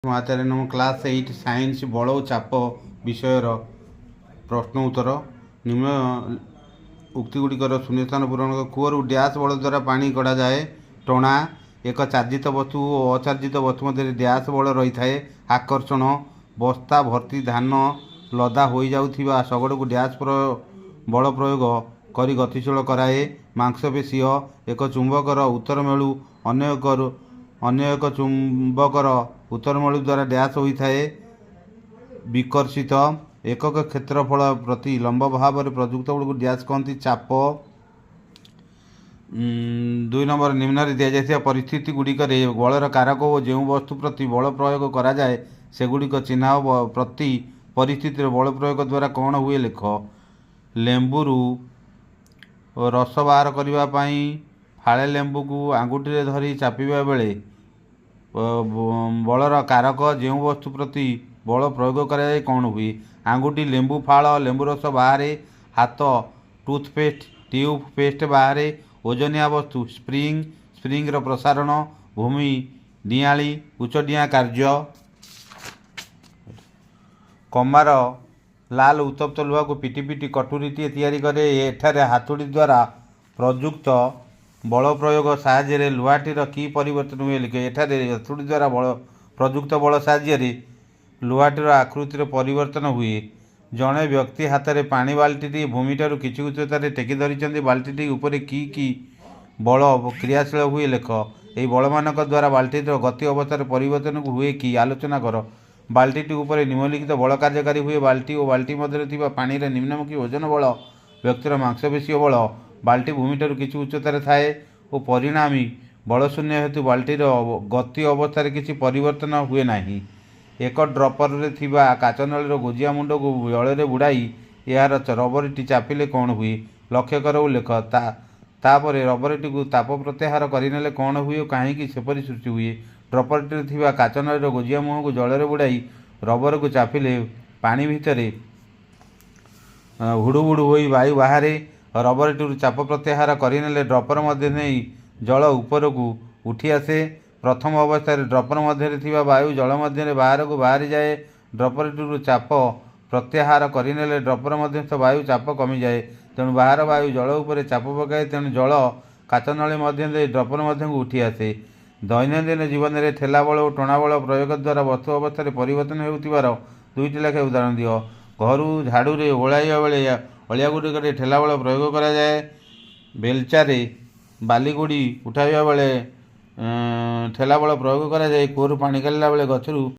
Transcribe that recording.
आचार्य नम class 8 science बल और चाप विषयर प्रश्न उत्तर निम्न उक्तिगुड़िकर शून्यस्थान पूरण कूअरु डैश बल द्वारा पानी कढ़ा जाए टणा एक चार्जित वस्तु और अचार्जित वस्तु मध्य डैश बल रही है आकर्षण बस्ता भर्ती धान लदा हो जाउथिबा शगड़ को डैश बल प्रयोग करी गतिशील कराए मांसपेशी एक चुंबकर उत्तर मेलू अन्य एक चुंबकर उत्तर मेलू द्वारा डैश होता है विकर्षित एकक क्षेत्रफल प्रति लंब भाव में प्रयुक्त बल को डैश कहती चाप। 2 नंबर निम्न दि जाइए परिस्थिति गुड़िक बलर कारक और जो वस्तु प्रति बल प्रयोग करा जाए सेगुड़िक चिन्ह प्रति परिस्थिति बल प्रयोग द्वारा कौन हुए लेख। लेंबुरु रस बाहर करने फाड़े लेंबू को आंगुठी धरी चापिबा बेले बलर कारक जो वस्तु प्रति बल प्रयोग कराए कौन हुए। आंगुठी लेंबू फाड़ लेंबू रस बाहर हाथ टूथपेस्ट ट्यूब पेस्ट बाहर ओजनिया वस्तु स्प्रिंग प्रसारण भूमि डियाली उच्च डिया कार्य। कमार लाल उत्तप्त लुहा को पिटी पिटी कटुरीटी तैयारी करे एठारे हाथुड़ी द्वारा प्रयुक्त बल प्रयोग साहाय्य लुहाटीर की परिवर्तन हुए लिखे। एठारे हाथुड़ी द्वारा बल प्रयुक्त बल साहाय्य लुहाटीर आकृतिर परिवर्तन हुए। जड़े व्यक्ति हाथ में पानी बाल्टी भूमिठार किछि उच्चतार टेकी धरी बाल्टी उपर की बल क्रियाशील हुए लेख। यही बल मान द्वारा बाल्टीर गति अवस्था परिवर्तन हुए कि आलोचना कर। बाल्टी उपर निम्नलिखित बल कार्यकारी हुए। बाल्टी और बाल्टी मध्य पानी निम्नमुखी ओजन बल व्यक्तिर मांसपेशी बल बाल्टी भूमिठार किछि उच्चतार थाए और परिणामी बल शून्य हेतु बाल्टीर गति अवस्था किछि परिवर्तन हुए नहीं। एक ड्रपर रे थिबा काच नळीर गोजिया मुंड को जल बुड़ाई यार रबरटी चापिले कौन हुए लक्ष्य कर लेख। तापर रबरटी को ताप प्रत्याहार करने कौन हुए कहीं सेपरी सृष्टि हुए। ड्रपरटी थिबा काच नळीर गोजिया मुह को जल बुड़ाई रबर को चापिले पानी भितर हुड़ु हुड़ु हो वायु बाहर रबरटी चाप प्रत्याहार करने ड्रपर मध्य नहीं जल ऊपर को उठी आसे। प्रथम अवस्था ड्रपर मध्य वायु जल मध्य बाहर को बाहरी जाए। ड्रपरटी चाप प्रत्याहार करने ड्रपर मध्यस्थ वायु चाप कमी जाए तेणु बाहर वायु जल उपर चाप पकाए तेणु जल काच नली मध्य ड्रपर मध्य को उठी आसे। दैनंदिन जीवन में ठेला बल और टणा बल प्रयोग द्वारा वस्तु अवस्था परिवर्तन होउथिबार 2टी लेखा उदाहरण दियो। घर झाड़ू ओळाइबा बेले अलिया गुड़िक ठेला बल प्रयोग करा जाए। बेलचारे बालीगुड़ी उठाइबा बेले ठेला बल प्रयोग करा जाए। कूअरु पानी काढिला बेले गछरु